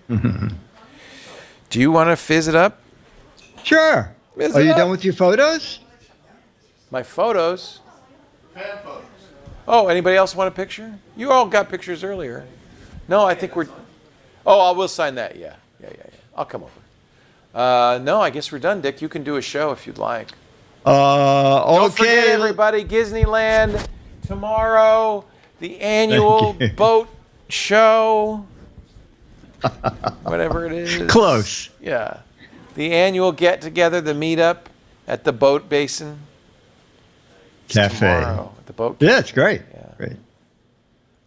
Do you want to fizz it up? Sure. Fizz Are it you up. done with your photos? My photos? Fan photos. Oh, anybody else want a picture? You all got pictures earlier. No, I think we're... Oh, I will sign that, yeah. Yeah. I'll come over. No, I guess we're done, Dick. You can do a show if you'd like. Okay. Don't forget, everybody, Disneyland tomorrow, the annual boat show, whatever it is. Close. Yeah. The annual get-together, the meetup at the Boat Basin. It's Cafe. tomorrow at the Boat Cafe. Yeah, it's great. Yeah. Great.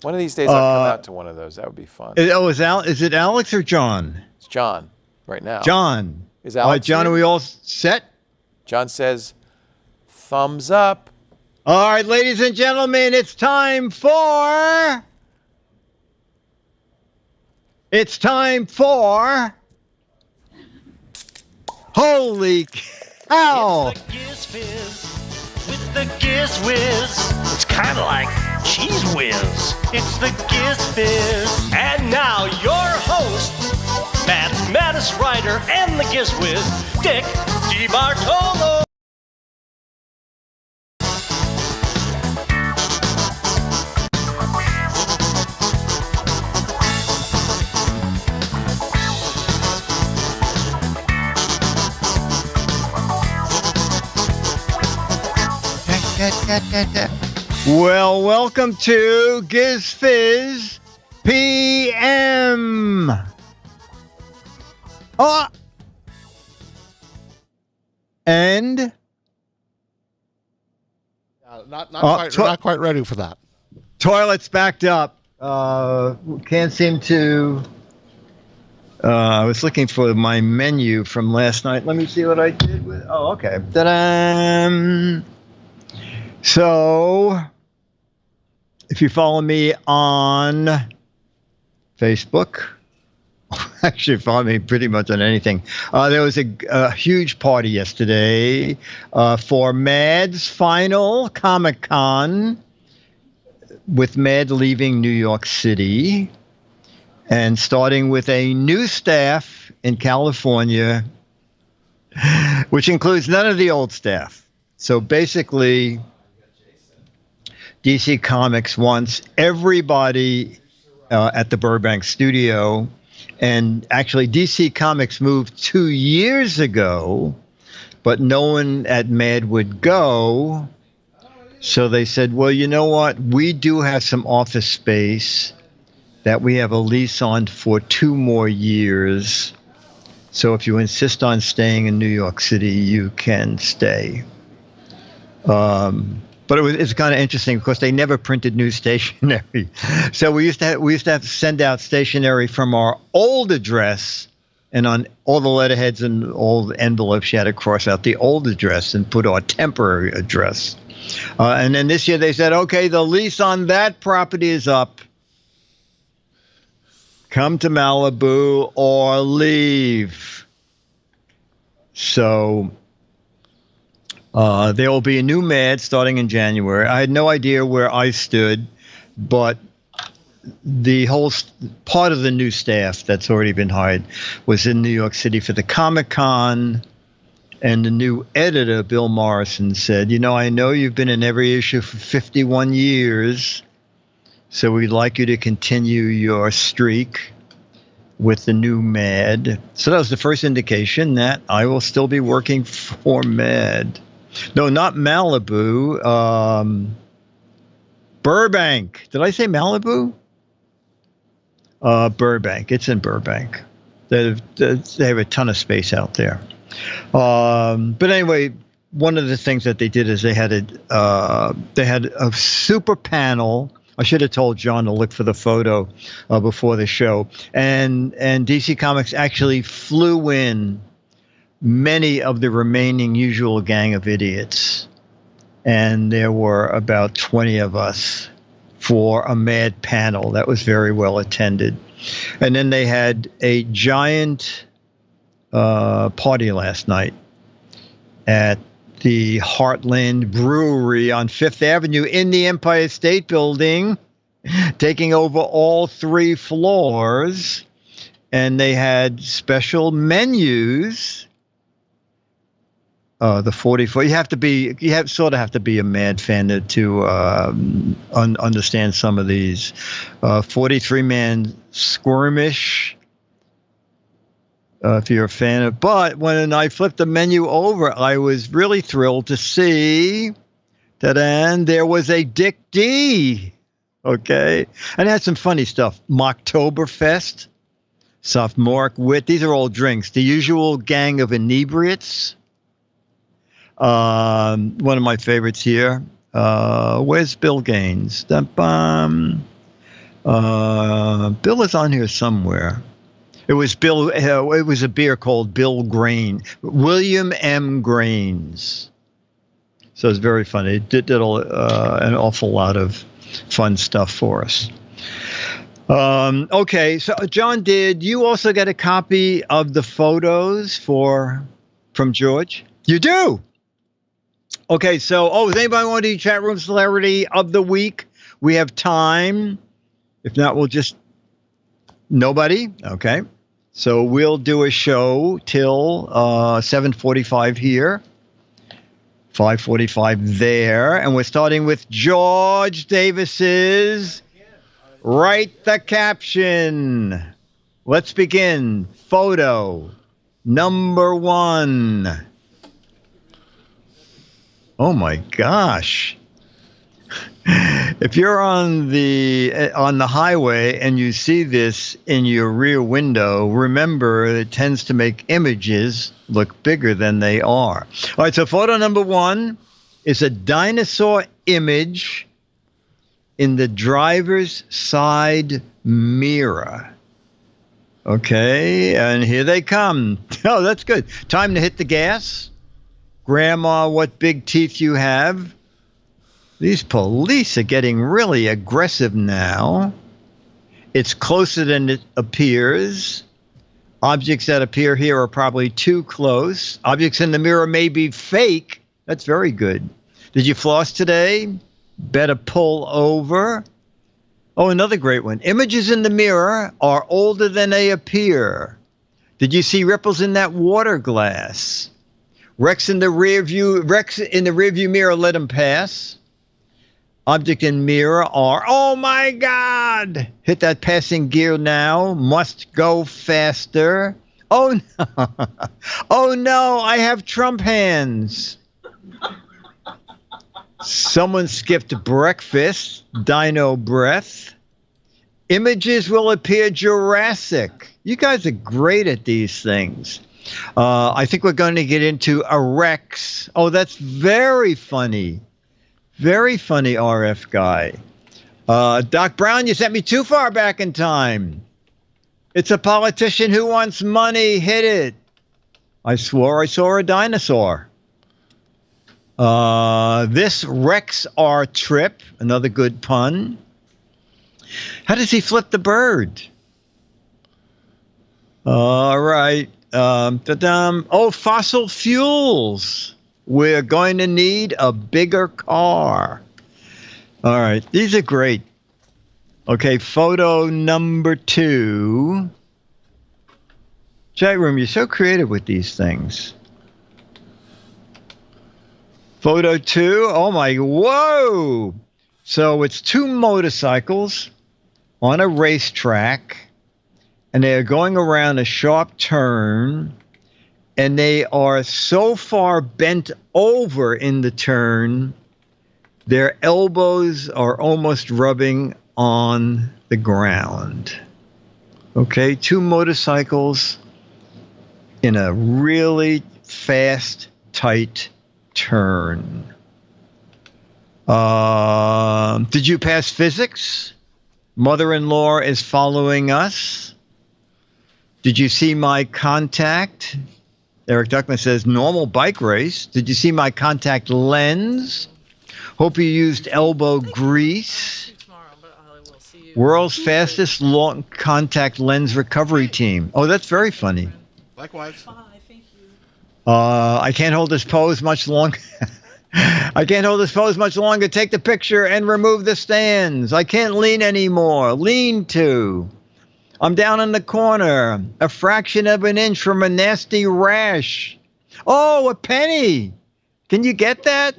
One of these days I'll come out to one of those. That would be fun. Is it Alex or John? It's John right now. John. Is Alex John, here? are we all set? John says, thumbs up. All right, ladies and gentlemen, it's time for... Holy cow! It's the Giz Fiz with the Giz Whiz. It's kind of like Cheese Whiz. It's the Giz Fiz. And now your host, mathematics writer and the Giz Whiz, Dick DeBartolo. Well, welcome to GizFiz PM. And not quite ready for that. toilets backed up. Can't seem to. I was looking for my menu from last night. Let me see what I did with. Oh, okay. Ta-da! So, if you follow me on Facebook, actually follow me pretty much on anything. There was a huge party yesterday for Mad's final Comic-Con, with Mad leaving New York City and starting with a new staff in California, which includes none of the old staff. So basically, DC Comics wants everybody at the Burbank studio, and actually DC Comics moved 2 years ago, but no one at Mad would go. So they said, well, you know what? We do have some office space that we have a lease on for 2 more years. So if you insist on staying in New York City, you can stay. But it's kind of interesting because they never printed new stationery. So we used to have to send out stationery from our old address, and on all the letterheads and all the envelopes, you had to cross out the old address and put our temporary address. And then this year they said, okay, the lease on that property is up. Come to Malibu or leave. So there will be a new Mad starting in January. I had no idea where I stood, but the whole part of the new staff that's already been hired was in New York City for the Comic-Con. And the new editor, Bill Morrison, said, you know, I know you've been in every issue for 51 years, so we'd like you to continue your streak with the new Mad. So that was the first indication that I will still be working for Mad. No, not Malibu. Burbank. Did I say Malibu? Burbank. It's in Burbank. They have a ton of space out there. But anyway, one of the things that they did is they had a super panel. I should have told John to look for the photo before the show. And DC Comics actually flew in many of the remaining usual gang of idiots. And there were about 20 of us for a Mad panel that was very well attended. And then they had a giant party last night at the Heartland Brewery on Fifth Avenue in the Empire State Building, taking over all 3 floors. and they had special menus. The 44. You have to be a Mad fan to understand some of these. 43-man skirmish. If you're a fan of, but when I flipped the menu over, I was really thrilled to see that, and there was a Dick D. Okay, and it had some funny stuff. Mocktoberfest, sophomoric wit. These are all drinks. The usual gang of inebriates. One of my favorites here. Where's Bill Gaines? Bill is on here somewhere. It was Bill. It was a beer called Bill Grain, William M. Grains. So it's very funny. It did an awful lot of fun stuff for us. Okay, so John, did you also get a copy of the photos from George? You do. Okay, so does anybody want to do chat room celebrity of the week? We have time. If not, we'll just nobody. Okay, so we'll do a show till 7:45 here, 5:45 there, and we're starting with George Davis's Write the Caption. Let's begin. Photo number 1. Oh my gosh. If you're on the highway and you see this in your rear window, remember it tends to make images look bigger than they are. All right, so photo number 1 is a dinosaur image in the driver's side mirror. Okay, and here they come. Oh, that's good. Time to hit the gas. Grandma, what big teeth you have. These police are getting really aggressive now. It's closer than it appears. Objects that appear here are probably too close. Objects in the mirror may be fake. That's very good. Did you floss today? Better pull over. Oh, another great one. Images in the mirror are older than they appear. Did you see ripples in that water glass? Rex in the rear view mirror, let him pass. Object in mirror are, oh my God! Hit that passing gear now. Must go faster. Oh no. Oh no, I have Trump hands. Someone skipped breakfast. Dino breath. Images will appear Jurassic. You guys are great at these things. I think we're going to get into a Rex. Oh, that's very funny. Very funny, RF guy. Doc Brown, you sent me too far back in time. It's a politician who wants money. Hit it. I swore I saw a dinosaur. This Rex R trip, another good pun. How does he flip the bird? All right. Fossil fuels. We're going to need a bigger car. All right. These are great. Okay. Photo number 2. Chat room, you're so creative with these things. Photo 2. Oh my, whoa. So it's 2 motorcycles on a racetrack, and they are going around a sharp turn, and they are so far bent over in the turn, their elbows are almost rubbing on the ground. Okay, 2 motorcycles in a really fast, tight turn. Did you pass physics? Mother-in-law is following us. Did you see my contact? Eric Duckman says, normal bike race. Did you see my contact lens? Hope you used elbow grease. World's fastest long contact lens recovery team. Oh, that's very funny. Likewise. I can't hold this pose much longer. I can't hold this pose much longer. Take the picture and remove the stands. I can't lean anymore. Lean to. I'm down in the corner, a fraction of an inch from a nasty rash. Oh, a penny. Can you get that?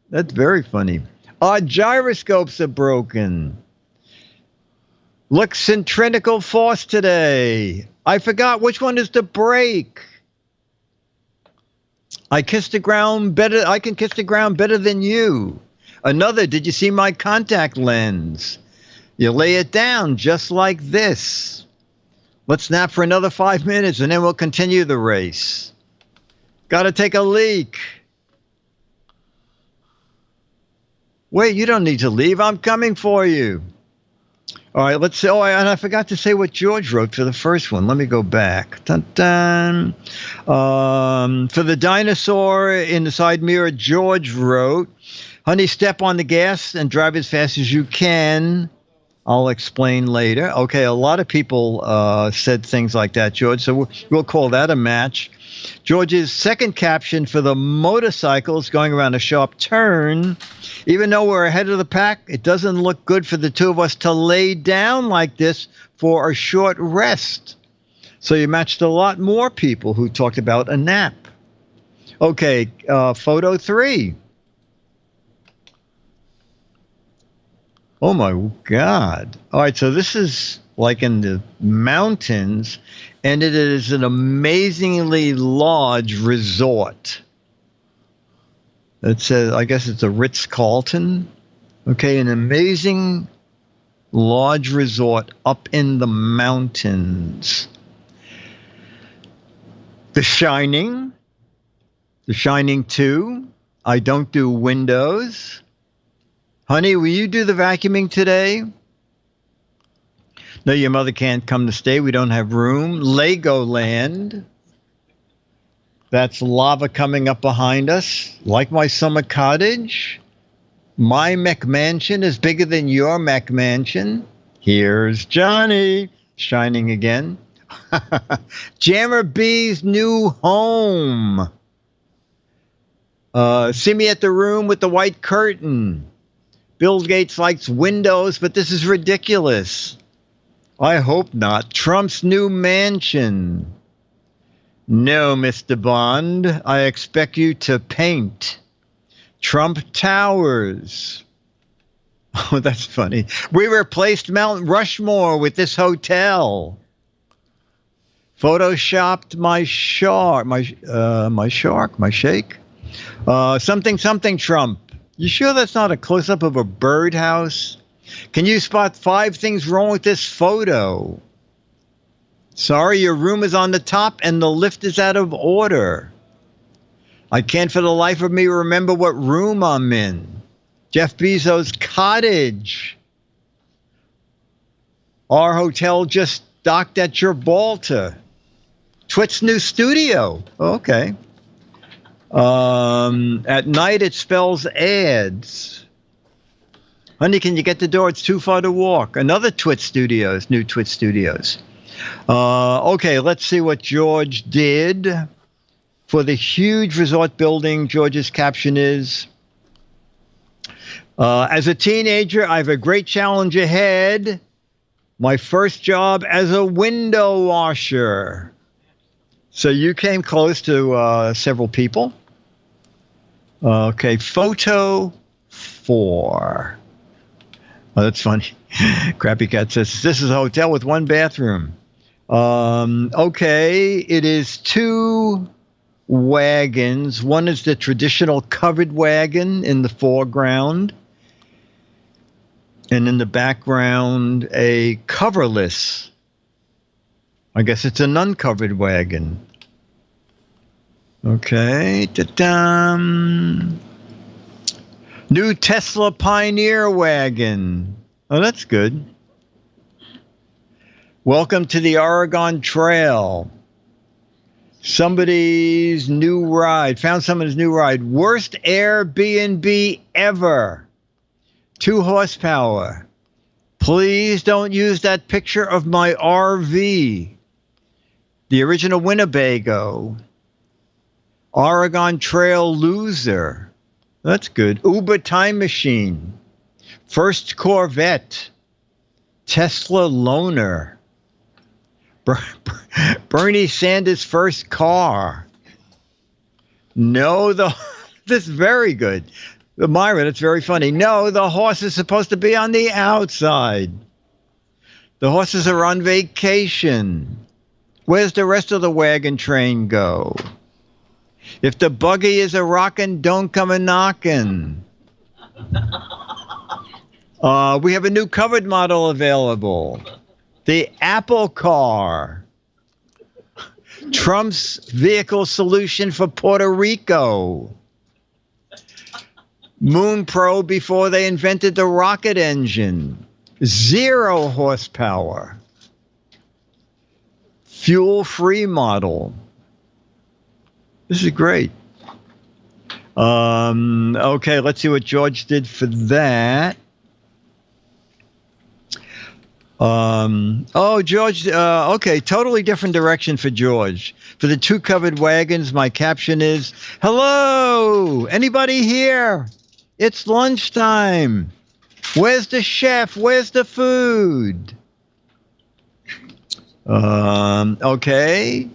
That's very funny. Our gyroscopes are broken. Look, centrifugal force today. I forgot which one is the brake. I can kiss the ground better than you. Another, did you see my contact lens? You lay it down just like this. Let's nap for another 5 minutes and then we'll continue the race. Gotta take a leak. Wait, you don't need to leave. I'm coming for you. All right, let's see. Oh, and I forgot to say what George wrote for the first one. Let me go back. Dun, dun. For the dinosaur in the side mirror, George wrote, honey, step on the gas and drive as fast as you can. I'll explain later. Okay, a lot of people said things like that, George, so we'll call that a match. George's second caption for the motorcycles going around a sharp turn. Even though we're ahead of the pack, it doesn't look good for the two of us to lay down like this for a short rest. So you matched a lot more people who talked about a nap. Okay, photo 3. Oh my God. All right, so this is like in the mountains, and it is an amazingly large resort. It says, I guess it's a Ritz-Carlton. Okay, an amazing large resort up in the mountains. The Shining 2, I don't do windows. Honey, will you do the vacuuming today? No, your mother can't come to stay. We don't have room. Legoland. That's lava coming up behind us. Like my summer cottage. My McMansion is bigger than your McMansion. Here's Johnny. Shining again. Jammer B's new home. See me at the room with the white curtain. Bill Gates likes windows, but this is ridiculous. I hope not. Trump's new mansion. No, Mr. Bond. I expect you to paint. Trump Towers. Oh, that's funny. We replaced Mount Rushmore with this hotel. Photoshopped my shake. Something Trump. You sure that's not a close-up of a birdhouse? Can you spot 5 things wrong with this photo? Sorry, your room is on the top and the lift is out of order. I can't for the life of me remember what room I'm in. Jeff Bezos' cottage. Our hotel just docked at Gibraltar. Twit's new studio. Okay. At night it spells ads. Honey, can you get the door? It's too far to walk. Another new Twit Studios. Okay, let's see what George did. For the huge resort building, George's caption is, as a teenager, I have a great challenge ahead. My first job as a window washer. So you came close to several people. Okay, photo 4. Oh, that's funny. Crappy Cat says, this is a hotel with 1 bathroom. Okay, it is 2 wagons. One is the traditional covered wagon in the foreground. And in the background, a coverless. I guess it's an uncovered wagon. Okay. Ta-da. New Tesla Pioneer wagon. Oh, that's good. Welcome to the Oregon Trail. Somebody's new ride. Found somebody's new ride. Worst Airbnb ever. 2 horsepower. Please don't use that picture of my RV. The original Winnebago. Oregon Trail loser. That's good. Uber time machine. First Corvette. Tesla loaner. Bernie Sanders' first car. No, this is very good. Myron, it's very funny. No, the horse is supposed to be on the outside. The horses are on vacation. Where's the rest of the wagon train go? If the buggy is a rockin', don't come a knockin'. We have a new covered model available. The Apple car. Trump's vehicle solution for Puerto Rico. Moon probe before they invented the rocket engine. 0 horsepower. Fuel-free model. This is great. Okay, let's see what George did for that. George, okay, totally different direction for George. For the 2 covered wagons, my caption is, hello, anybody here? It's lunchtime. Where's the chef? Where's the food? Okay.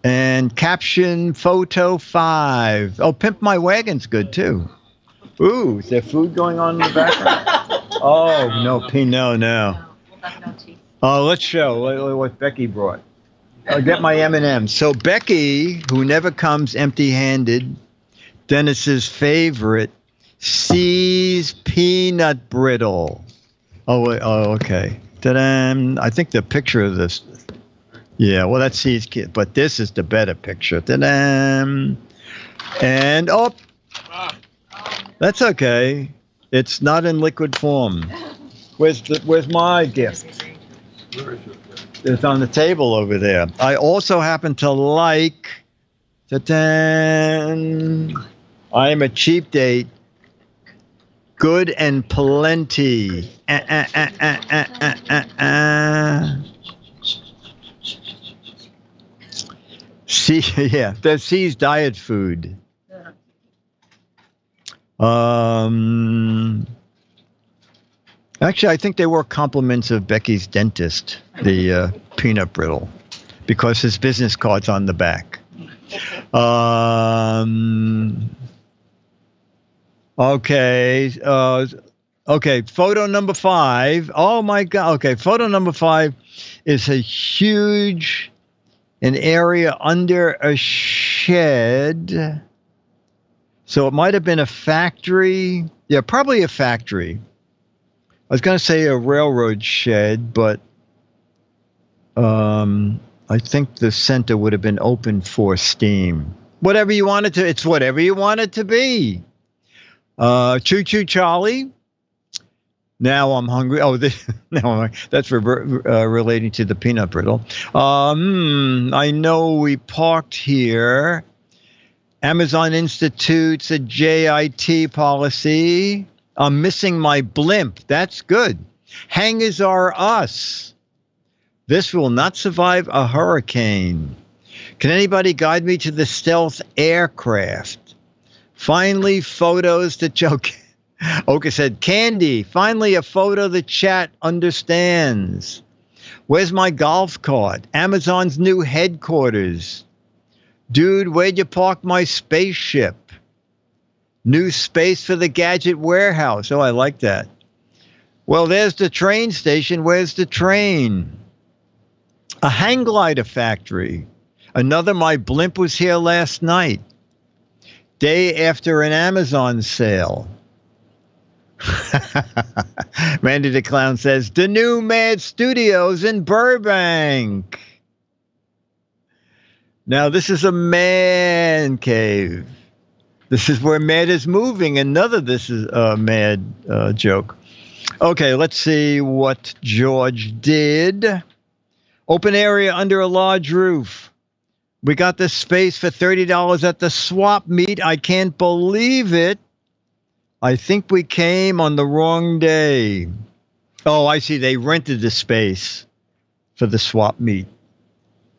And caption photo 5. Oh, Pimp My Wagon's good too. Ooh, is there food going on in the background? Oh, no. Oh, let's show what Becky brought. I'll get my M&Ms. So Becky, who never comes empty-handed, Dennis's favorite, C's peanut brittle. Oh, okay. Ta-da! I think the picture of this. Yeah, well, that's C's kid, but this is the better picture. Ta-da! And that's okay. It's not in liquid form. Where's my gift? It's on the table over there. I also happen to like. Ta-da! I am a cheap date. Good and plenty. See, yeah, that's C's diet food. Actually, I think they were compliments of Becky's dentist, the peanut brittle, because his business card's on the back. Okay. Okay. Photo number 5. Oh my God. Okay. Photo number 5 is a huge, an area under a shed. So it might have been a factory. Yeah, probably a factory. I was going to say a railroad shed, but I think the center would have been open for steam. Whatever you want it to, it's whatever you want it to be. Choo Choo Charlie. Now I'm hungry. Oh, that's relating to the peanut brittle. I know we parked here. Amazon institutes a JIT policy. I'm missing my blimp. That's good. Hangars are us. This will not survive a hurricane. Can anybody guide me to the stealth aircraft? Finally, photos that joke. Oka said, Candy, finally a photo the chat understands. Where's my golf cart? Amazon's new headquarters. Dude, where'd you park my spaceship? New space for the gadget warehouse. Oh, I like that. Well, there's the train station. Where's the train? A hang glider factory. Another my blimp was here last night. Day after an Amazon sale. Randy the Clown says, the new Mad Studios in Burbank. Now, this is a man cave. This is where Mad is moving. This is a Mad joke. Okay, let's see what George did. Open area under a large roof. We got this space for $30 at the swap meet. I can't believe it. I think we came on the wrong day. Oh, I see. They rented the space for the swap meet,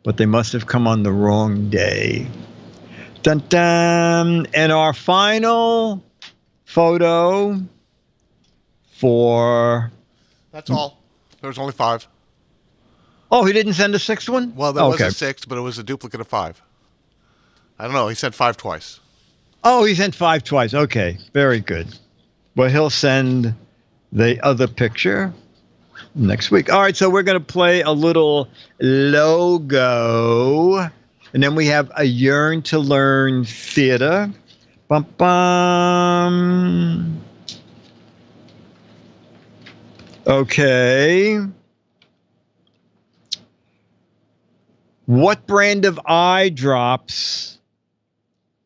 but they must have come on the wrong day. Dun, dun. And our final photo for... That's all. There's only 5. Oh, he didn't send a sixth one? Well, there was a 6, but it was a duplicate of 5. I don't know. He sent 5 twice. Oh, he sent 5 twice. Okay, very good. Well, he'll send the other picture next week. All right, so we're going to play a little logo, and then we have a Yearn to Learn Theater. Bum, bum. Okay. What brand of eye drops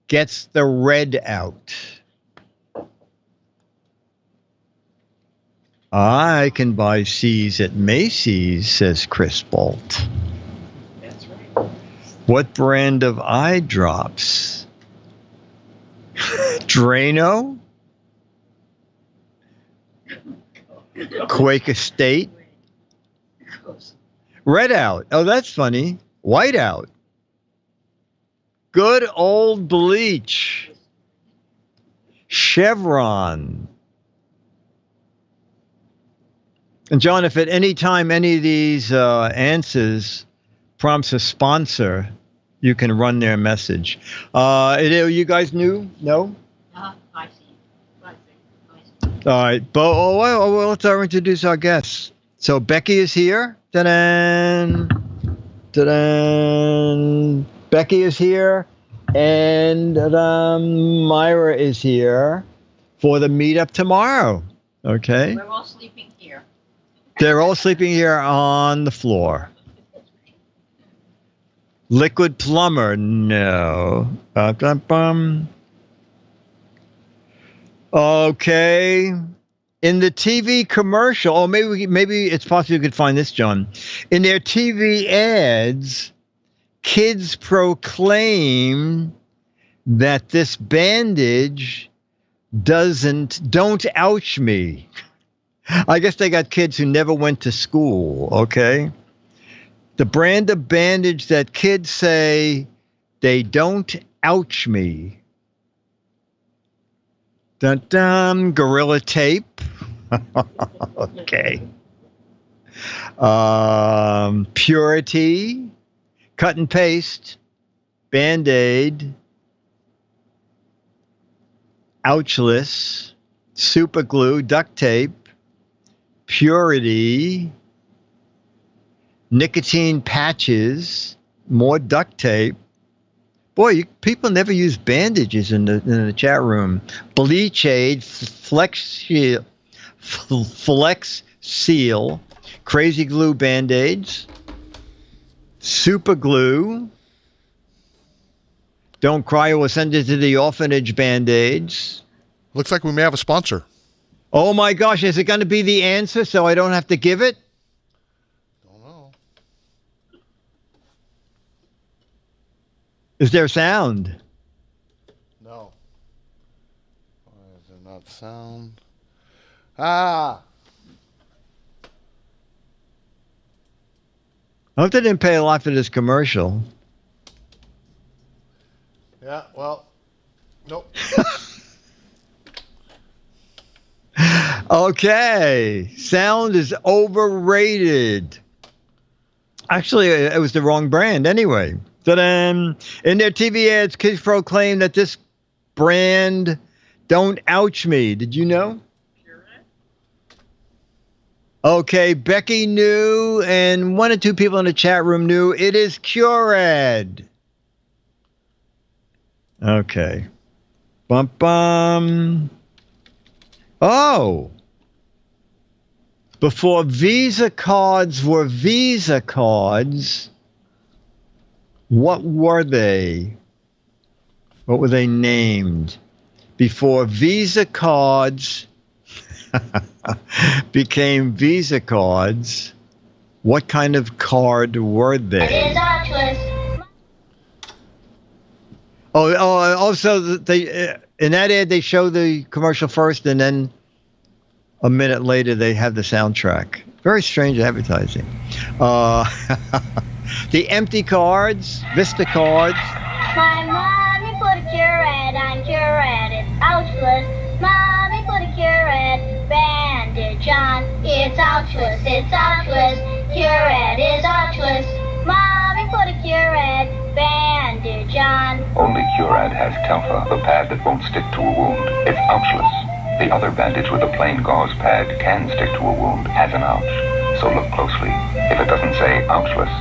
gets the red out? I can buy C's at Macy's, says Chris Bolt. That's right. What brand of eye drops? Drano? Quake Estate? Red out. Oh, that's funny. White out. Good old Bleach. Chevron. And John, if at any time any of these answers prompts a sponsor, you can run their message. You guys knew? No? I see. All right. Well, let's introduce our guests. So Becky is here. Ta-da! Ta-da! Becky is here. And Myra is here for the meetup tomorrow. Okay? We're all sleeping here. They're all sleeping here on the floor. Liquid plumber, no. Okay. In the TV commercial, maybe it's possible you could find this, John. In their TV ads, kids proclaim that this bandage don't ouch me. I guess they got kids who never went to school, okay? The brand of bandage that kids say, they don't ouch me. Dun dun, Gorilla Tape. Okay. Purity, cut and paste, Band-Aid, Ouchless, super glue, duct tape, Purity, nicotine patches, more duct tape. Boy, people never use bandages in the chat room. Bleach Aid, Flex Seal, Crazy Glue Band-Aids, Super Glue, Don't Cry or Send It to the Orphanage Band-Aids. Looks like we may have a sponsor. Oh my gosh, is it going to be the answer so I don't have to give it? Don't know. Is there sound? No. Why is there not sound? Ah! I hope they didn't pay a lot for this commercial. Yeah, well, nope. Okay, sound is overrated. Actually, it was the wrong brand anyway. Ta-da! In their TV ads, kids proclaim that this brand don't ouch me. Did you know? Okay, Becky knew, and 1 or 2 people in the chat room knew. It is Curad. Okay. Bum bum. Oh. Before Visa cards were Visa cards, what were they? What were they named? Before Visa cards became Visa cards, what kind of card were they? Also, they in that ad, they show the commercial first, and then a minute later, they have the soundtrack. Very strange advertising. The empty cards, Vista cards. My mommy put a Curad on Curad, it's ouchless. Mommy put a Curad bandage on, it's ouchless, it's ouchless. Curette is Octless. Mommy put a Curette bandage on. Only Curette has Telfa, the pad that won't stick to a wound. It's ouchless. The other bandage with a plain gauze pad can stick to a wound, has an ouch. So look closely. If it doesn't say ouchless,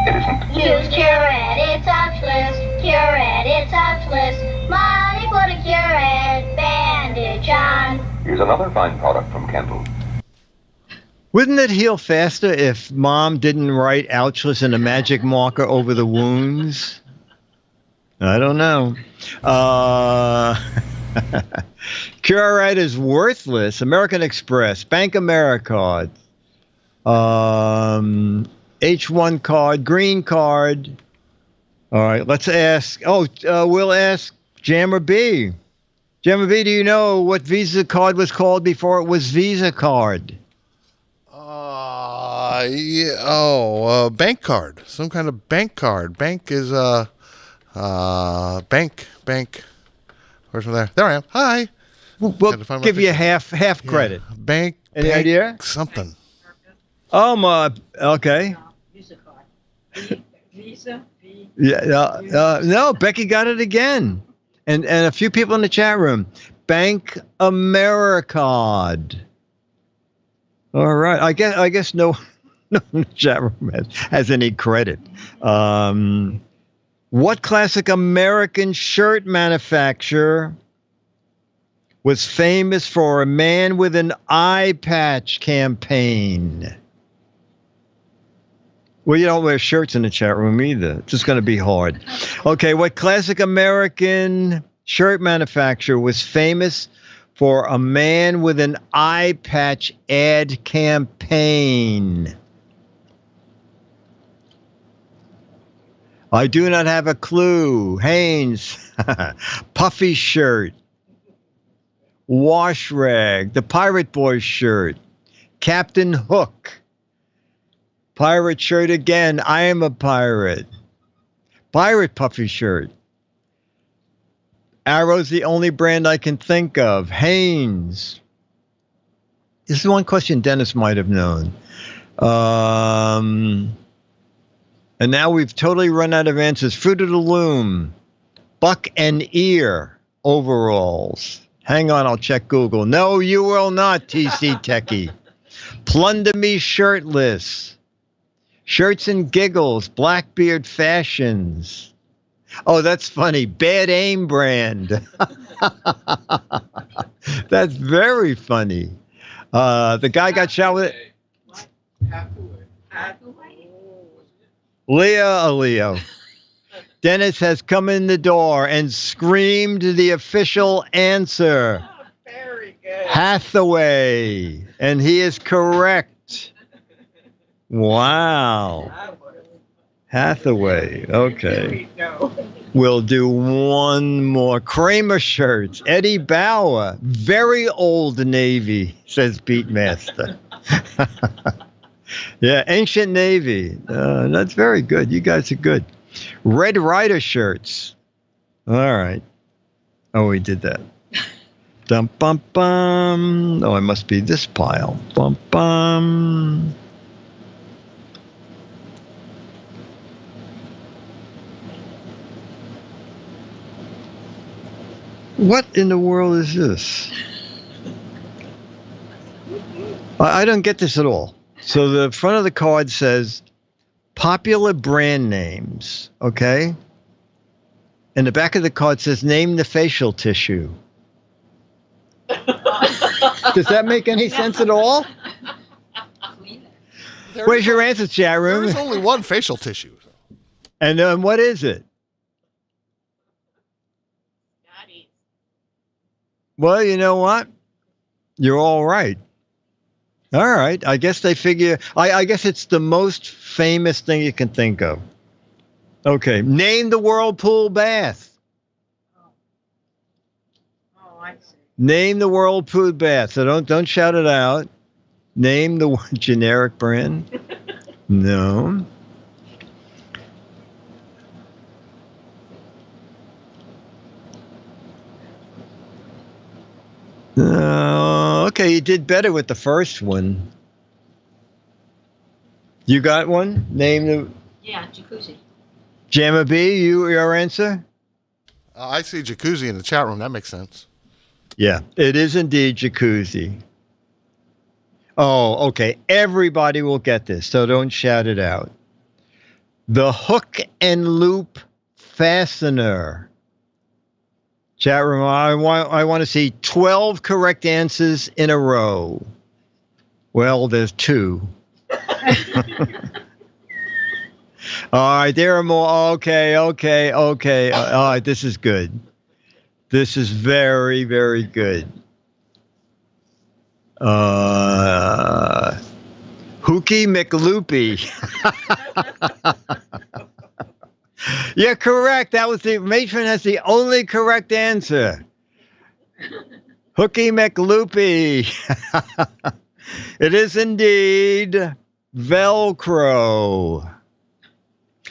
it isn't. Use Curette, it's Octless. Curette, it's Octless. Mommy put a Curette bandage on. Here's another fine product from Kendall. Wouldn't it heal faster if Mom didn't write ouchless in a magic marker over the wounds? I don't know. Curette is worthless. American Express, Bank Americard, H1 card, green card. All right, let's ask. We'll ask Jammer B. Jammer B, do you know what Visa card was called before it was Visa card? Bank card. Some kind of bank card. Bank is bank. Where's from there? There I am. Hi. We'll give you half credit. Bank. Any bank, idea? Something. Okay. Visa card. Visa. Yeah. No, Becky got it again, and a few people in the chat room. Bank Americard. All right. I guess no in the chat room has any credit. What classic American shirt manufacturer was famous for a man with an eye patch campaign? Well, you don't wear shirts in the chat room either. It's just going to be hard. Okay, what classic American shirt manufacturer was famous for a man with an eye patch ad campaign? I do not have a clue. Hanes, puffy shirt, wash rag, the Pirate Boy shirt, Captain Hook, pirate shirt again, I am a pirate, pirate puffy shirt. Arrow's the only brand I can think of. Hanes. This is one question Dennis might have known. And now we've totally run out of answers. Fruit of the Loom, Buck and Ear overalls. Hang on, I'll check Google. No, you will not, TC Techie. Plunder Me Shirtless. Shirts and Giggles, Blackbeard Fashions. Oh, that's funny. Bad Aim brand. That's very funny. The guy got shot with it. Leo. Dennis has come in the door and screamed the official answer. Oh, very good. Hathaway. And he is correct. Wow. Hathaway. Okay. We'll do one more. Kramer shirts. Eddie Bauer. Very old Navy, says Beatmaster. Yeah, Ancient Navy. That's very good. You guys are good. Red Rider shirts. All right. Oh, we did that. Dum bum bum. Oh, it must be this pile. Bum bum. What in the world is this? I don't get this at all. So the front of the card says popular brand names, okay? And the back of the card says name the facial tissue. Does that make any sense at all? Where's your answer, chat room? There's only one facial tissue. And what is it? Well, you know what? You're all right. All right. I guess they figure, I guess it's the most famous thing you can think of. Okay. Name the whirlpool bath. Oh, I see. Name the whirlpool bath. So don't shout it out. Name the generic brand. No. Okay, you did better with the first one. You got one? Name the Yeah, jacuzzi. Jamma B. Your answer? I see jacuzzi in the chat room. That makes sense. Yeah, it is indeed jacuzzi. Oh, okay. Everybody will get this, so don't shout it out. The hook and loop fastener. Chat room, I want to see 12 correct answers in a row. Well, there's 2. All right, there are more. Okay. All right, this is good. This is very, very good. Hooky McLoopy. Yeah, correct. That was the matron has the only correct answer. Hooky McLoopy. It is indeed Velcro.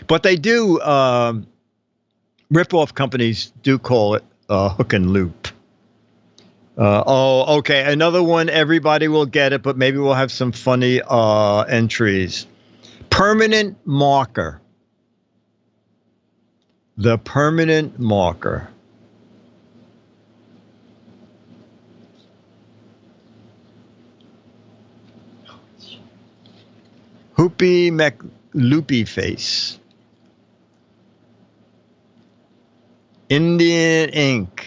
But they do, rip-off companies do call it hook and loop. Okay. Another one, everybody will get it, but maybe we'll have some funny entries. Permanent marker. The permanent marker. Hoopy McLoopy face. Indian ink.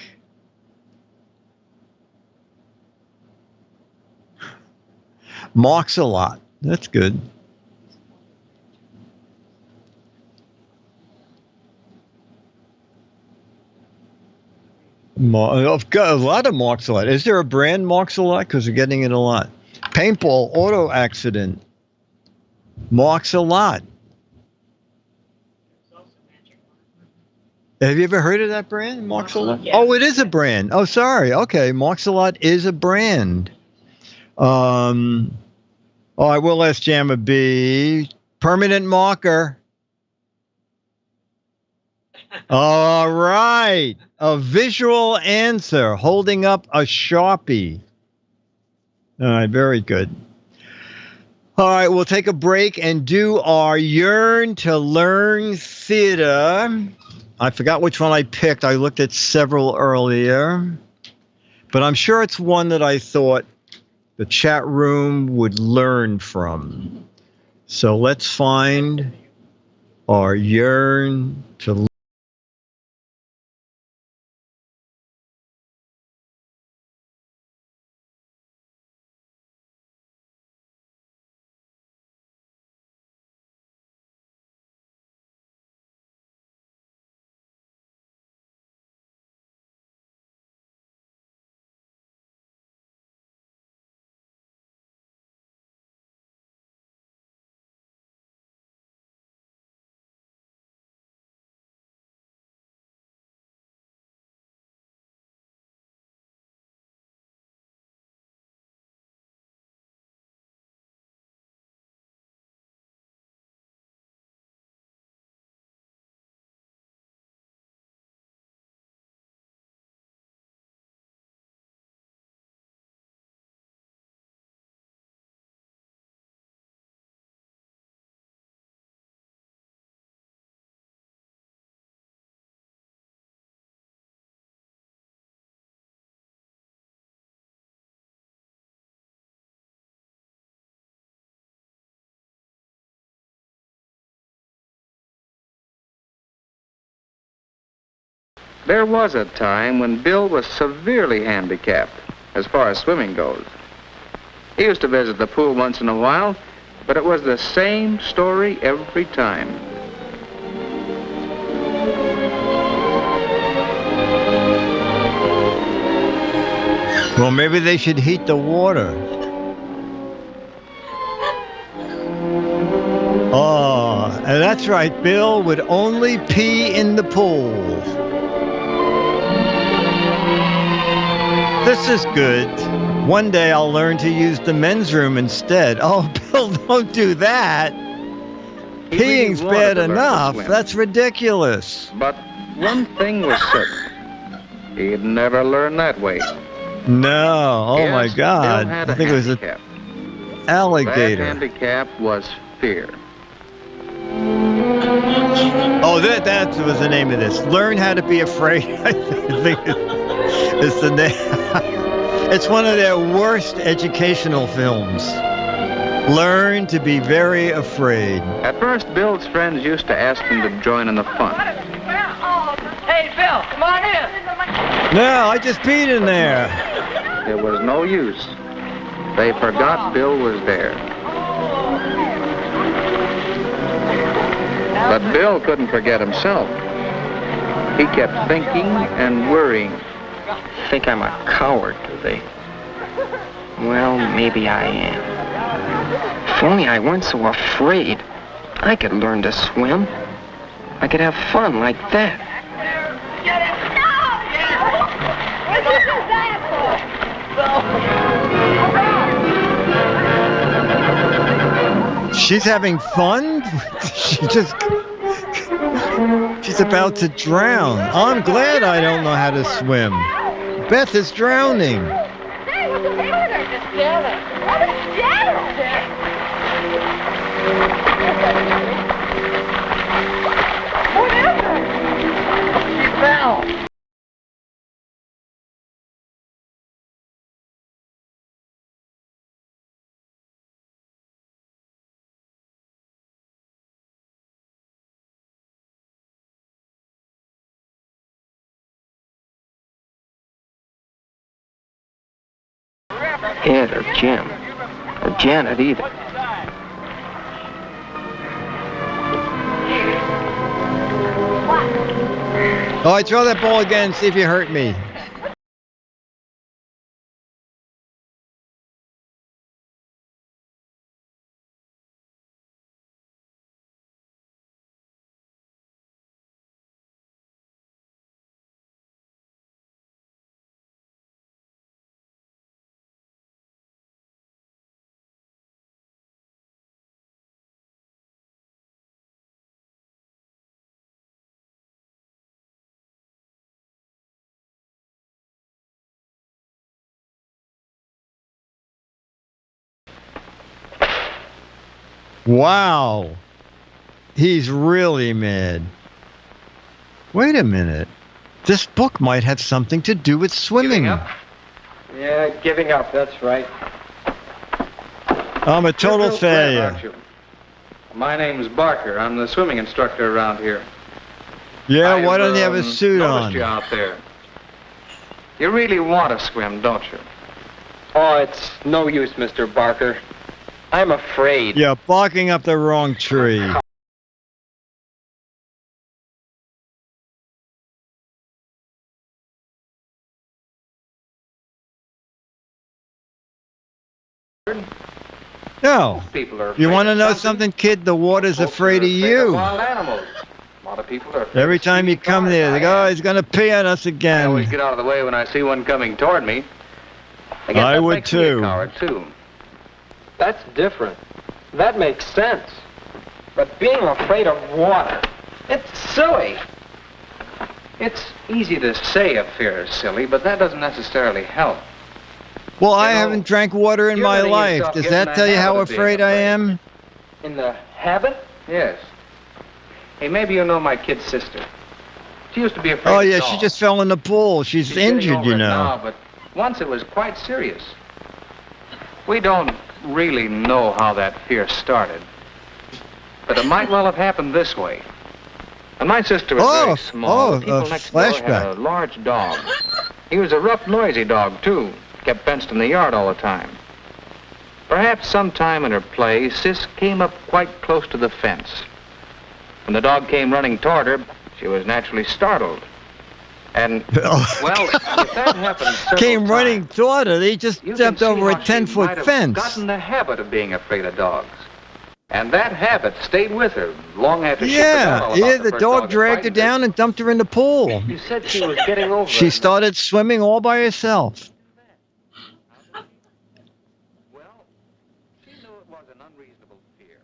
Marks a lot. That's good. I've got a lot of marks a lot. Is there a brand marks a lot? Because we're getting it a lot. Paintball auto accident. Marks a lot. Have you ever heard of that brand? Marks a lot? Yeah. Oh, it is a brand. Oh, sorry. Okay. Marks a lot is a brand. I will ask Jamma B. Permanent marker. All right. A visual answer holding up a Sharpie. All right. Very good. All right. We'll take a break and do our Yearn to Learn theater. I forgot which one I picked. I looked at several earlier. But I'm sure it's one that I thought the chat room would learn from. So let's find our Yearn to Learn. There was a time when Bill was severely handicapped as far as swimming goes. He used to visit the pool once in a while, but it was the same story every time. Well, maybe they should heat the water. Oh, and that's right. Bill would only pee in the pool. This is good. One day I'll learn to use the men's room instead. Oh, Bill, don't do that. He Peeing's really bad wanted to learn to enough. swim. That's ridiculous. But one thing was certain. He'd never learn that way. No. Oh, Yes, my God. Bill had I a think it was an handicap. That alligator. handicap was fear. Oh, that was the name of this. Learn How to Be Afraid. I think it's the name. It's one of their worst educational films. Learn to be very afraid. At first, Bill's friends used to ask him to join in the fun. Hey, Bill, come on in. No, I just peed in there. It was no use. They forgot Bill was there. But Bill couldn't forget himself. He kept thinking and worrying. Think I'm a coward, do they? Well, maybe I am. If only I weren't so afraid. I could learn to swim. I could have fun like that. She's having fun? She's about to drown. I'm glad I don't know how to swim. Beth is drowning. Hey, what's the matter? Just Janet. What is Janet? What is it? She fell. Ed or Jim. Or Janet either. All right, throw that ball again, see if you hurt me. Wow. He's really mad. Wait a minute. This book might have something to do with swimming. Giving up? Yeah, giving up, that's right. I'm a total failure. Aren't you? My name's Barker. I'm the swimming instructor around here. Yeah, why don't you have a suit noticed on? You out there. You really want to swim, don't you? Oh, it's no use, Mr. Barker. I'm afraid. You're barking up the wrong tree. No. People are You afraid want to of know something. something, kid? The water's Folks afraid are of you. Wild animals. A lot of people are afraid Every of time you sea come cars. there, the guy's going to pee on us I always again. get out of the way when I see one coming toward me. I guess I that would makes me a too. coward too. That's different. That makes sense. But being afraid of water, it's silly. It's easy to say a fear is silly, but that doesn't necessarily help. Well, I You know, haven't drank water in you're my letting life. yourself Does get in that the tell you how habit of being afraid I afraid. am? In the habit? Yes. Hey, maybe you know my kid's sister. She used to be afraid Oh, of yeah, dogs. she just fell in the pool. She's She's getting injured, over you it know. now, but once it was quite serious. We don't really know how that fear started. But it might well have happened this way. When my sister was very small, the people next door had flashback. a large dog. He was a rough, noisy dog, too. Kept fenced in the yard all the time. Perhaps sometime in her play, Sis came up quite close to the fence. When the dog came running toward her, she was naturally startled. And, well, if that happened several Came running times, toward her. They just you can stepped see over a how she 10-foot might have fence. gotten the habit of being afraid of dogs. And that habit stayed with her long after she forgot Yeah, all about yeah, the the first dog that dragged her frightened down and dumped her in the pool. You said she was getting over She it. started swimming all by herself. Well, she knew it was an unreasonable fear.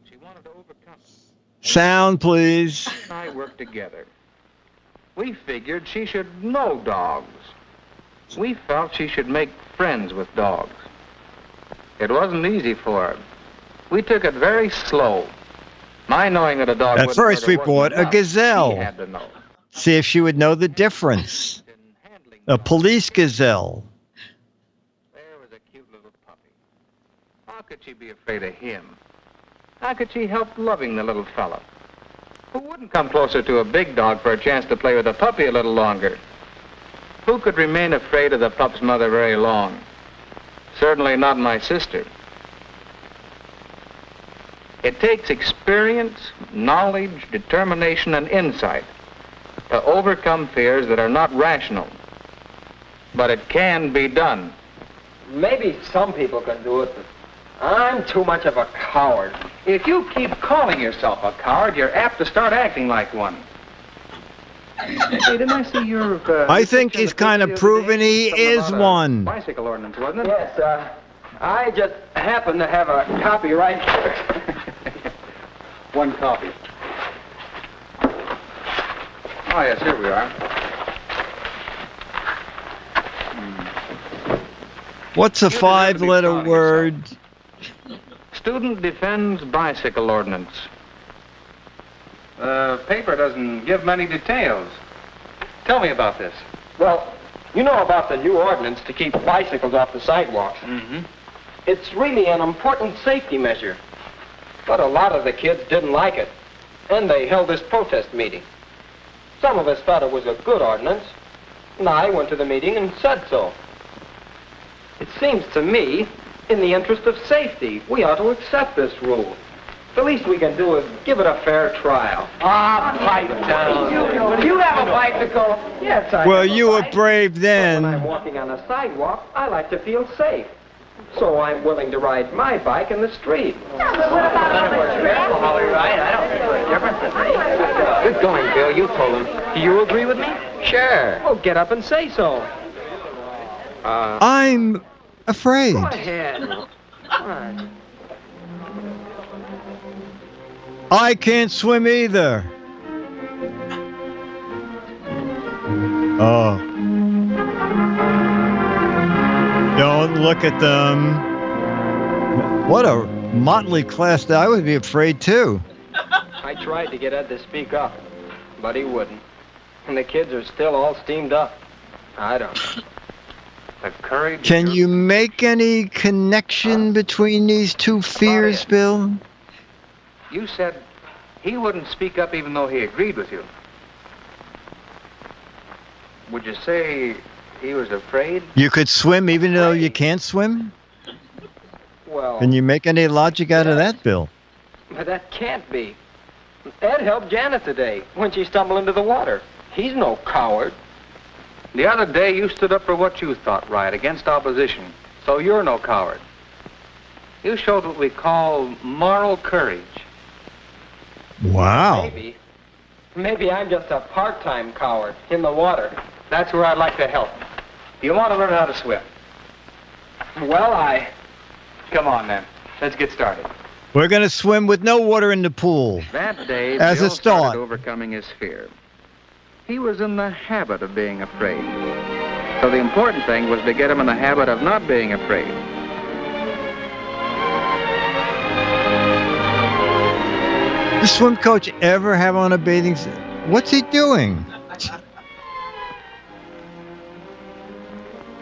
She wanted to overcome it. Sound, please. And I worked together. We figured she should know dogs. We felt she should make friends with dogs. It wasn't easy for her. We took it very slow. My knowing that a dog At wouldn't first, murder we wasn't bought a enough. gazelle. He had to know. See if she would know the difference. A police gazelle. There was a cute little puppy. How could she be afraid of him? How could she help loving the little fellow? Who wouldn't come closer to a big dog for a chance to play with a puppy a little longer? Who could remain afraid of the pup's mother very long? Certainly not my sister. It takes experience, knowledge, determination, and insight to overcome fears that are not rational. But it can be done. Maybe some people can do it, but I'm too much of a coward. If you keep calling yourself a coward, you're apt to start acting like one. Hey, didn't I see your... I think he's kind of proven he is one. Bicycle ordinance, wasn't it? Yes, I just happen to have a copy right here. One copy. Oh, yes, here we are. What's a five-letter word? Student defends bicycle ordinance. The paper doesn't give many details. Tell me about this. Well, you know about the new ordinance to keep bicycles off the sidewalks. Mm-hmm. It's really an important safety measure. But a lot of the kids didn't like it, and they held this protest meeting. Some of us thought it was a good ordinance, and I went to the meeting and said so. It seems to me, in the interest of safety, we ought to accept this rule. The least we can do is give it a fair trial. Ah, pipe down. Do you have a bicycle? Yes, I Well, have a you were bike. brave When I'm then. walking on a sidewalk, I like to feel safe. So I'm willing to ride my bike in the street. Good going, Bill. You told him. Do you agree with me? Sure. Well, get up and say so. I'm afraid. Go ahead. Come on. I can't swim either. Oh. Don't look at them. What a motley class. I would be afraid too. I tried to get Ed to speak up, but he wouldn't. And the kids are still all steamed up. I don't know. The courage... Can you make any connection between these two fears, Bill? You said he wouldn't speak up even though he agreed with you. Would you say he was afraid? You could swim even though you can't swim? Well, Can you make any logic out of that, Bill? but that can't be. Ed helped Janet today when she stumbled into the water. He's no coward. The other day you stood up for what you thought right against opposition, so you're no coward. You showed what we call moral courage. Wow. Maybe I'm just a part-time coward in the water. That's where I'd like to help. Do you want to learn how to swim? Well, Come on, then. Let's get started. We're going to swim with no water in the pool. That day, As a Bill start. started overcoming his fear. He was in the habit of being afraid. So the important thing was to get him in the habit of not being afraid. Does swim coach ever have on a bathing suit? What's he doing?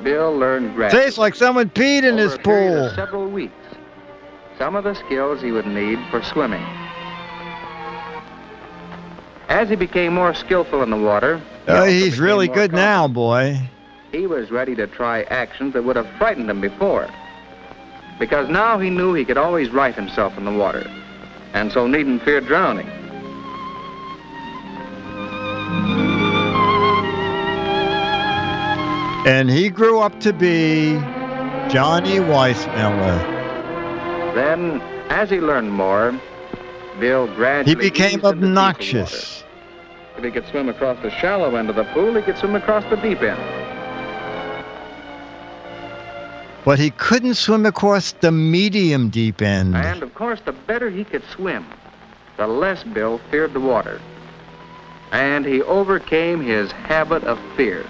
Bill learned gradually. Tastes like someone peed in this over a period of pool. several weeks, some of the skills he would need for swimming. As he became more skillful in the water, he also He's became really more good now, confident. boy. He was ready to try actions that would have frightened him before, because now he knew he could always right himself in the water, and so needn't fear drowning. And he grew up to be Johnny Weissmuller. Then, as he learned more, Bill gradually He became eased into deeper obnoxious. water. If he could swim across the shallow end of the pool, he could swim across the deep end. But he couldn't swim across the medium deep end. And, of course, the better he could swim, the less Bill feared the water. And he overcame his habit of fear.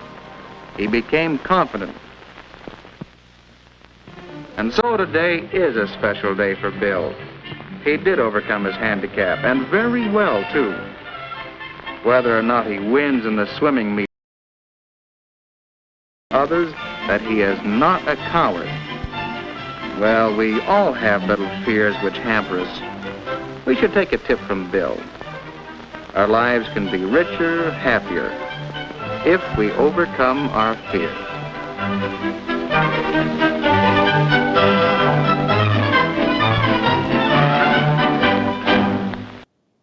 He became confident. And so today is a special day for Bill. he did overcome his handicap, and very well, too. Whether or not he wins in the swimming meet, others that he is not a coward. Well, we all have little fears which hamper us. We should take a tip from Bill. Our lives can be richer, happier, if we overcome our fears.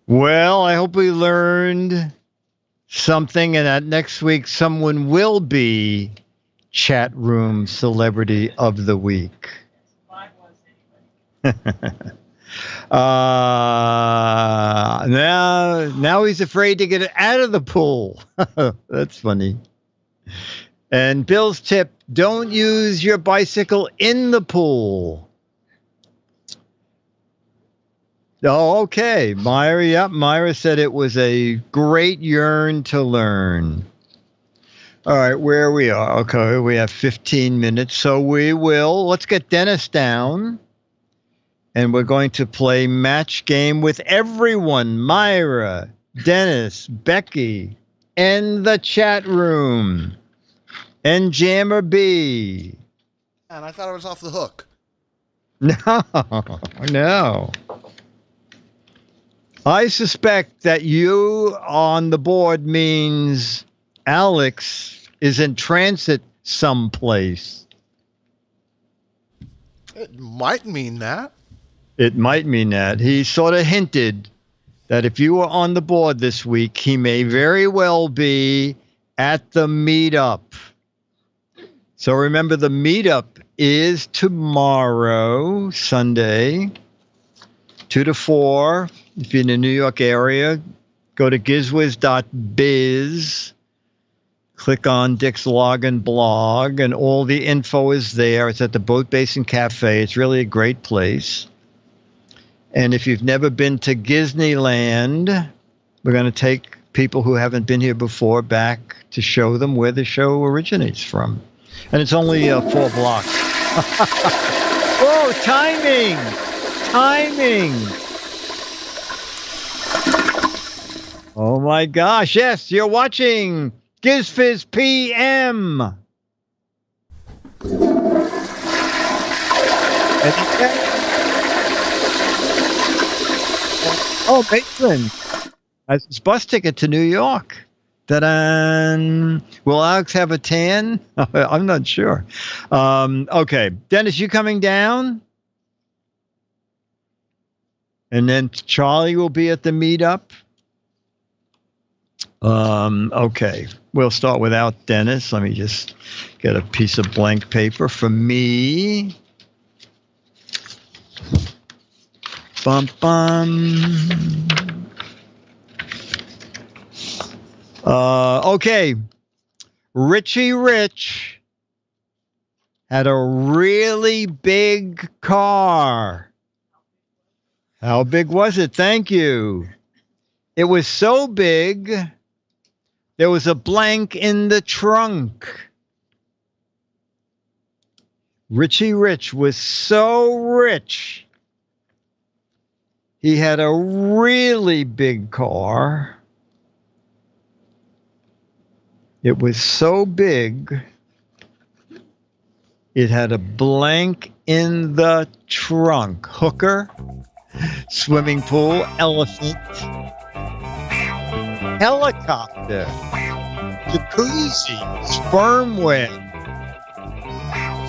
Well, I hope we learned something, and that next week someone will be chat room celebrity of the week. Now he's afraid to get out of the pool. That's funny. And Bill's tip: don't use your bicycle in the pool. Oh, okay. Myra said it was a great yearn to learn. All right, where we are. Okay, we have 15 minutes, so let's get Dennis down, and we're going to play match game with everyone. Myra, Dennis, Becky, and the chat room, and Jammer B. And I thought I was off the hook. No. I suspect that you on the board means Alex is in transit someplace. It might mean that. It might mean that. He sort of hinted that if you were on the board this week, he may very well be at the meetup. So remember, the meetup is tomorrow, Sunday, 2 to 4. If you're in the New York area, go to gizwiz.biz, click on Dick's login blog, and all the info is there. It's at the Boat Basin Cafe. It's really a great place. And if you've never been to Disneyland, we're going to take people who haven't been here before back to show them where the show originates from. And it's only 4 blocks. Whoa, timing! Oh my gosh, yes, you're watching GizFiz PM. Oh, Maitland has his bus ticket to New York. Ta-da! Will Alex have a tan? I'm not sure. Okay, Dennis, you coming down? And then Charlie will be at the meetup. Okay, we'll start without Dennis. Let me just get a piece of blank paper for me. Bum bum. Okay, Richie Rich had a really big car. How big was it? Thank you. It was so big, there was a blank in the trunk. Richie Rich was so rich. He had a really big car. It was so big, it had a blank in the trunk. Hooker, swimming pool, elephant, helicopter, jacuzzi, sperm whale,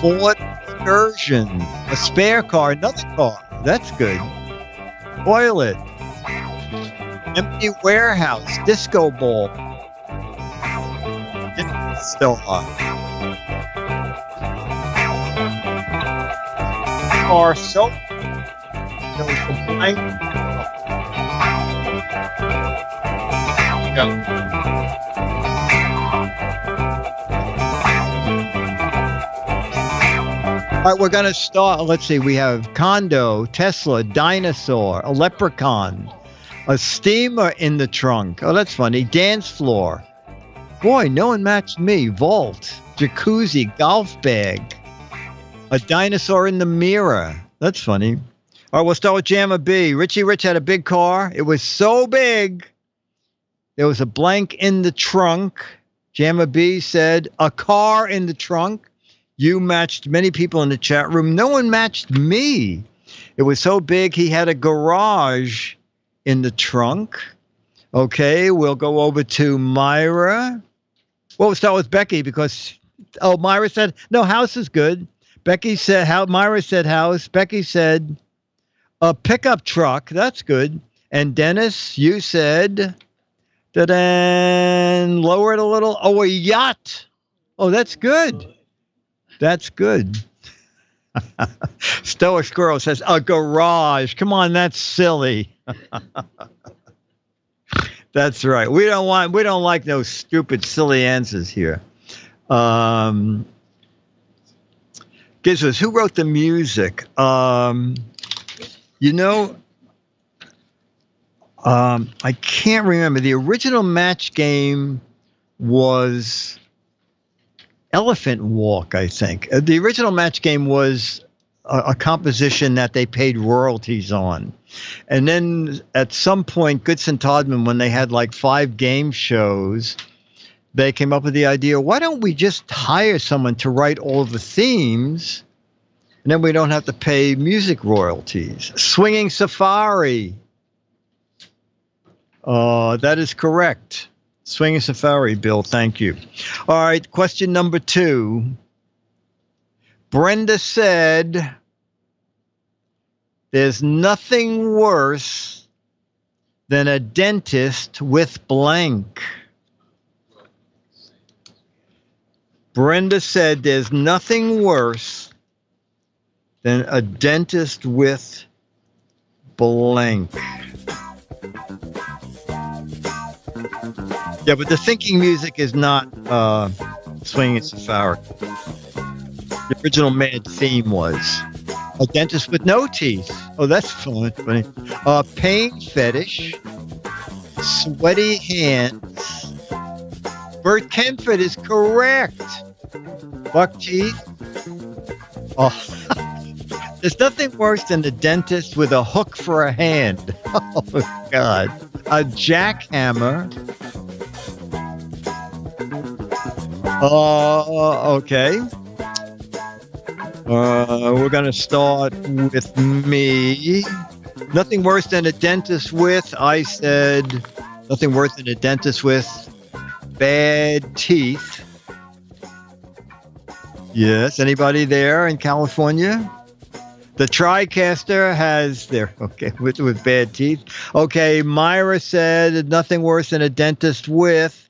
Ford excursion, a spare car, another car. That's good. Toilet, empty warehouse, disco ball. Still on. Car soap. There was a blank. Go. All right, we're going to start. Let's see. We have condo, Tesla, dinosaur, a leprechaun, a steamer in the trunk. Oh, that's funny. Dance floor. Boy, no one matched me. Vault, jacuzzi, golf bag, a dinosaur in the mirror. That's funny. All right, we'll start with Jamma B. Richie Rich had a big car. It was so big, there was a blank in the trunk. Jamma B said, a car in the trunk. You matched many people in the chat room. No one matched me. It was so big, he had a garage in the trunk. Okay, we'll go over to Myra. Well, we'll start with Becky because, Myra said, no, house is good. Becky said, Myra said house. Becky said, a pickup truck. That's good. And Dennis, you said, lower it a little. Oh, a yacht. Oh, that's good. That's good. Stoic Squirrel says, a garage. Come on, that's silly. That's right. We don't like those stupid, silly answers here. GizFiz, who wrote the music? I can't remember. The original match game was Elephant Walk, I think. The original match game was a composition that they paid royalties on. And then at some point, Goodson Todman, when they had like 5 game shows, they came up with the idea, why don't we just hire someone to write all the themes, and then we don't have to pay music royalties. Swinging Safari. That is correct. Swinging Safari, Bill, thank you. All right, question number 2. Brenda said, there's nothing worse than a dentist with blank. Brenda said there's nothing worse than a dentist with blank. Yeah, but the thinking music is not Swinging Safari. The original Mad theme was a dentist with no teeth. Oh, that's funny. Pain fetish. Sweaty hands. Bert Kenford is correct. Buck teeth. Oh, there's nothing worse than a dentist with a hook for a hand. Oh, God. A jackhammer. Okay. We're going to start with me. Nothing worse than a dentist with, I said, nothing worse than a dentist with bad teeth. Yes, anybody there in California? The TriCaster has there, okay, with bad teeth. Okay, Myra said nothing worse than a dentist with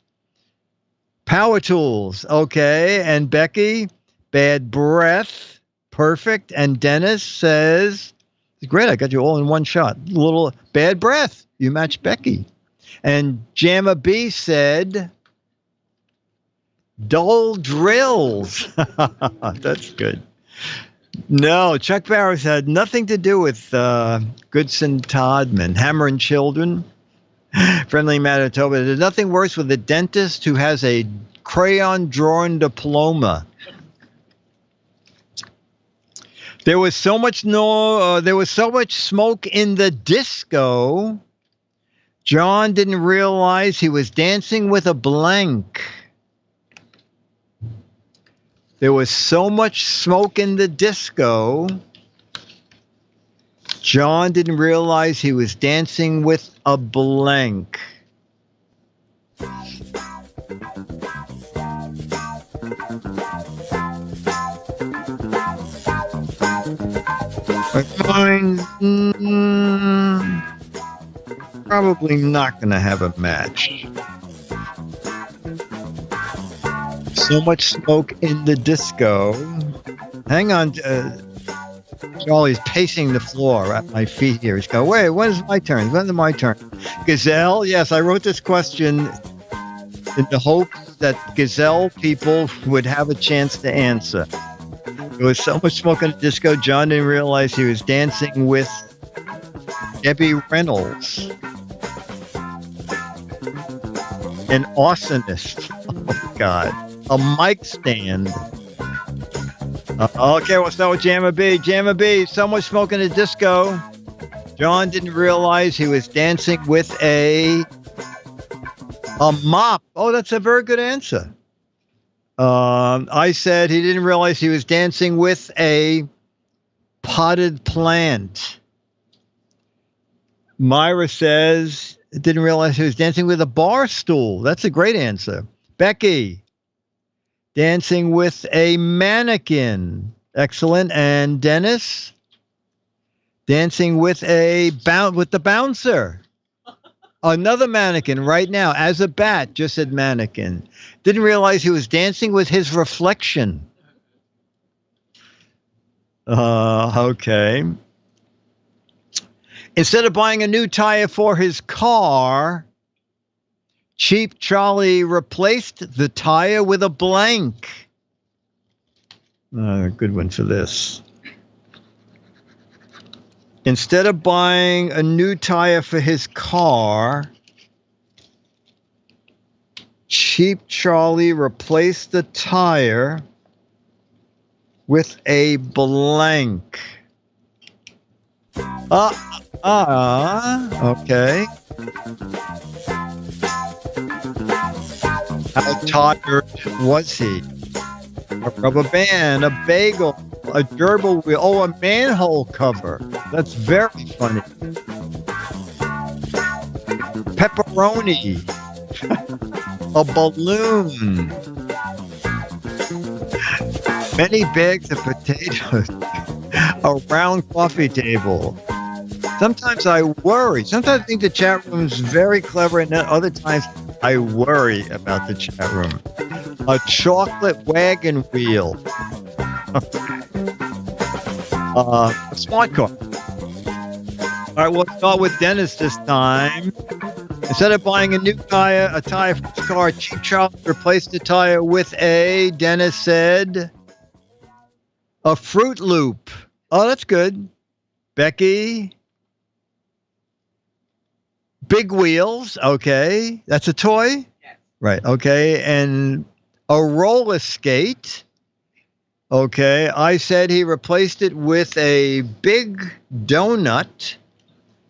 power tools. Okay, and Becky, bad breath. Perfect. And Dennis says, great, I got you all in one shot. Little bad breath. You matched Becky. And Jamma B said, dull drills. That's good. No, Chuck Barris had nothing to do with Goodson Todman. Hammer and Children. Friendly Manitoba. There's nothing worse with a dentist who has a crayon drawing diploma. There was so much smoke in the disco. John didn't realize he was dancing with a blank. There was so much smoke in the disco. John didn't realize he was dancing with a blank. Probably not going to have a match. So much smoke in the disco. Hang on. Charlie's pacing the floor at my feet here. He's going, wait, when's my turn? When's my turn? Gazelle, yes, I wrote this question in the hope that Gazelle people would have a chance to answer. There was so much smoke in the disco, John didn't realize he was dancing with Debbie Reynolds. An arsonist. Oh, God. A mic stand. Okay, we'll start with Jamma B. Jamma B, so much smoke in the disco. John didn't realize he was dancing with a mop. Oh, that's a very good answer. I said he didn't realize he was dancing with a potted plant. Myra says didn't realize he was dancing with a bar stool. That's a great answer. Becky, dancing with a mannequin. Excellent. And Dennis, dancing with the bouncer. Another mannequin right now, as a bat, just said mannequin. Didn't realize he was dancing with his reflection. Okay. Instead of buying a new tire for his car, Cheap Charlie replaced the tire with a blank. Good one for this. Instead of buying a new tire for his car, Cheap Charlie replaced the tire with a blank. Okay. How tired was he? A rubber band, a bagel, a gerbil wheel, a manhole cover. That's very funny. Pepperoni, a balloon, many bags of potatoes, a round coffee table. Sometimes I worry. Sometimes I think the chat room is very clever, and then other times I worry about the chat room. A chocolate wagon wheel. A smart car. All right, we'll start with Dennis this time. Instead of buying a new tire, a tire for his car, Cheap Charlie replaced the tire with a, Dennis said, a Fruit Loop. Oh, that's good. Becky? Big wheels. Okay. That's a toy? Yes. Right. Okay. And a roller skate. Okay. I said he replaced it with a big donut.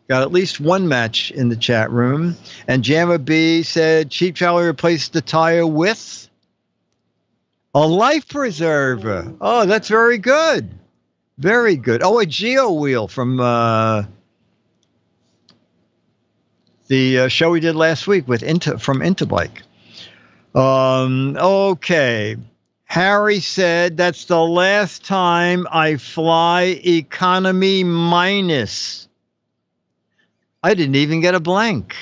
Got at least one match in the chat room. And Jammer B said Cheap Charlie replaced the tire with a life preserver. Oh, that's very good. Very good. Oh, a Geo wheel from the show we did last week with from Interbike. Okay. Harry said, that's the last time I fly economy minus. I didn't even get a blank.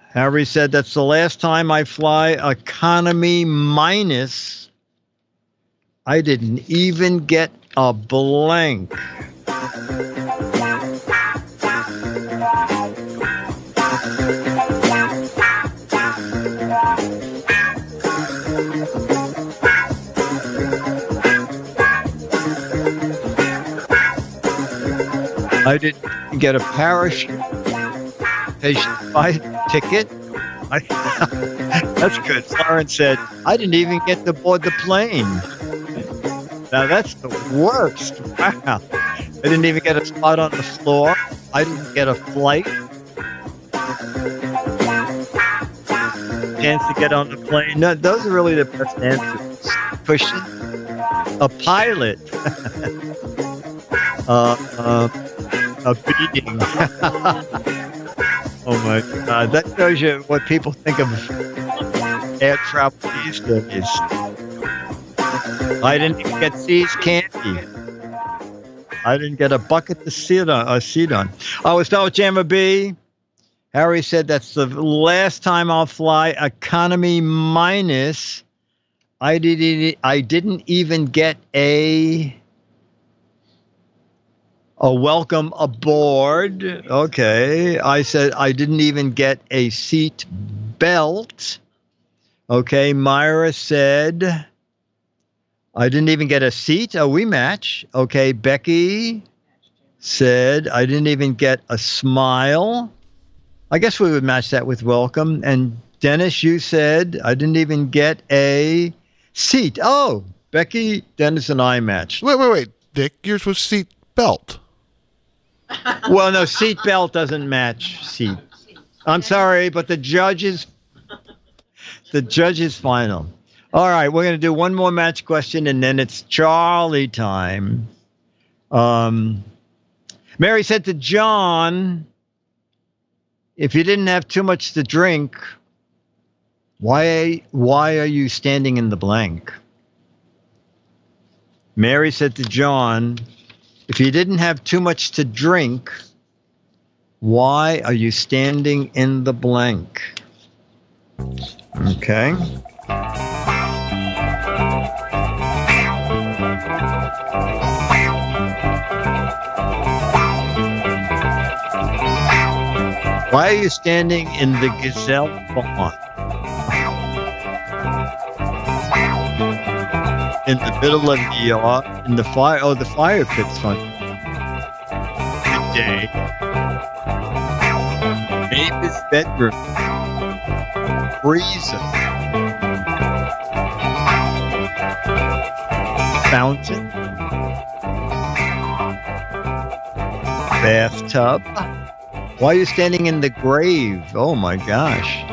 Harry said, that's the last time I fly economy minus. I didn't even get a blank. I didn't get a parachute ticket. That's good. Florence said, I didn't even get to board the plane. Now that's the worst. Wow. I didn't even get a spot on the floor. I didn't get a flight. Chance to get on the plane. No, those are really the best answers. Pushing. A pilot. A beating. Oh my God. That shows you what people think of air travel these days. I didn't even get C's candy. I didn't get a bucket to sit on. I was start with Jammer B. Harry said that's the last time I'll fly economy minus. I didn't even get a welcome aboard. Okay. I said I didn't even get a seat belt. Okay. Myra said I didn't even get a seat. Oh, we match. Okay. Becky said I didn't even get a smile. I guess we would match that with welcome. And Dennis, you said I didn't even get a seat. Oh, Becky, Dennis, and I matched. Wait. Dick, yours was seat belt. Well, no, seat belt doesn't match seat. I'm sorry, but the judge is final. All right, we're going to do one more match question, and then it's Charlie time. Mary said to John, if you didn't have too much to drink, why are you standing in the blank? Mary said to John, if you didn't have too much to drink, why are you standing in the blank? Okay. Why are you standing in the gazelle pond? In the middle of the yard, in the fire. Oh, the fire pit's fun. Good day. Neighbor's bedroom. Freezer. Fountain. Bathtub. Why are you standing in the grave? Oh my gosh.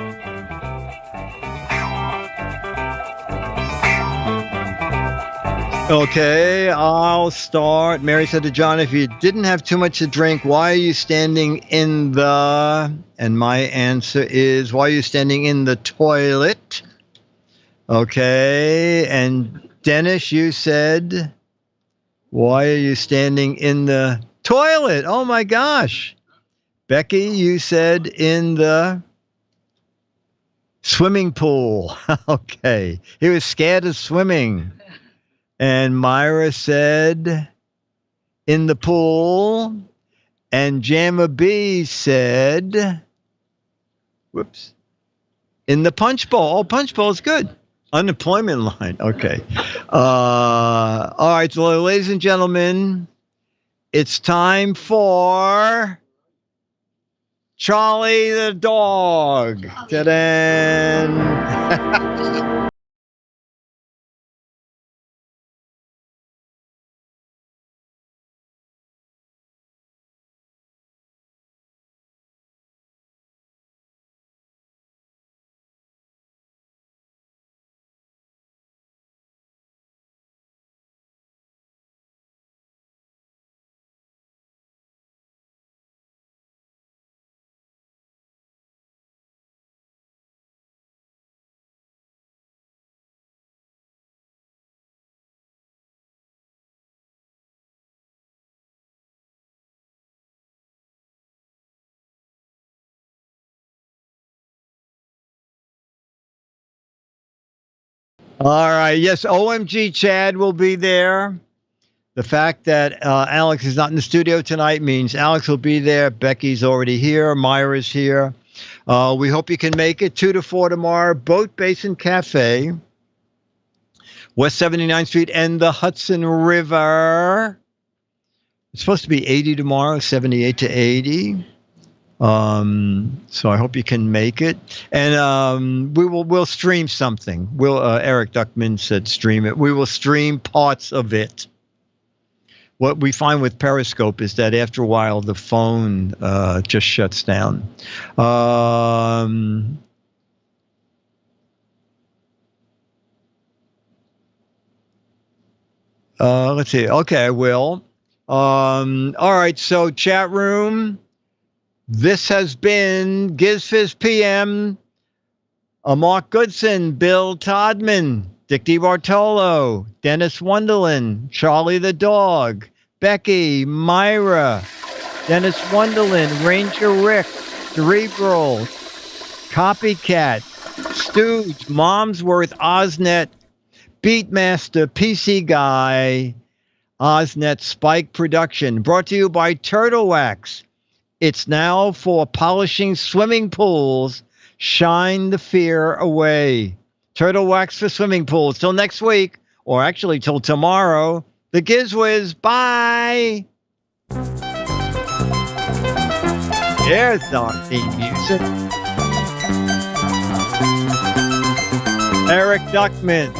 Okay, I'll start. Mary said to John, if you didn't have too much to drink, why are you standing in the... And my answer is, why are you standing in the toilet? Okay, and Dennis, you said, why are you standing in the toilet? Oh my gosh. Becky, you said in the swimming pool. Okay, he was scared of swimming. And Myra said in the pool. And Jamma B said, whoops, in the punch bowl. Oh, punch bowl is good. Unemployment line. Okay. All right, so ladies and gentlemen, it's time for Charlie the dog. Ta-da! All right. Yes, OMG Chad will be there. The fact that Alex is not in the studio tonight means Alex will be there. Becky's already here. Myra's here. We hope you can make it 2 to 4 tomorrow. Boat Basin Cafe, West 79th Street and the Hudson River. It's supposed to be 80 tomorrow, 78 to 80. So I hope you can make it, and we'll stream something. Eric Duckman said stream it. We will stream parts of it. What we find with Periscope is that after a while the phone just shuts down. Let's see. Okay, I will. All right. So chat room. This has been GizFiz PM. Mark Goodson, Bill Todman, Dick DeBartolo, Dennis Wonderland, Charlie the Dog, Becky, Myra, Dennis Wonderland, Ranger Rick, Cerebral, Copycat, Stooge, Momsworth, Osnet, Beatmaster, PC Guy, Osnet Spike Production. Brought to you by Turtle Wax. It's now for polishing swimming pools. Shine the fear away. Turtle Wax for swimming pools. Till next week, or actually till tomorrow. The GizWiz. Bye. There's our theme music. Eric Duckman,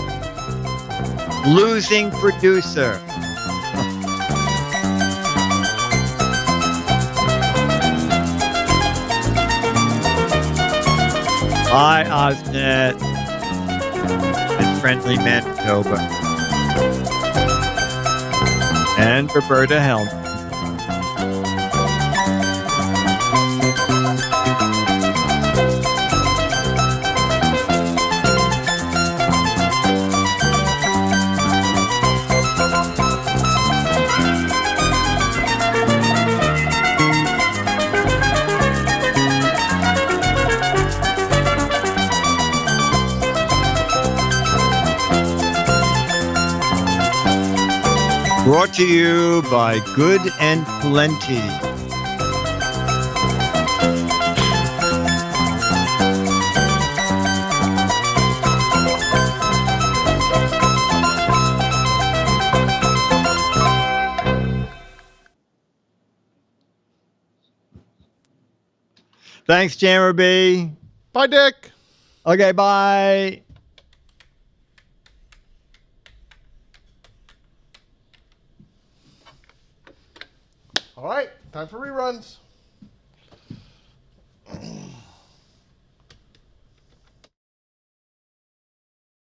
losing producer. Bye, Osnet. And friendly Manitoba. And Roberta Helm. Brought to you by Good and Plenty. Thanks, Jammer B. Bye, Dick. Okay, bye. All right, time for reruns.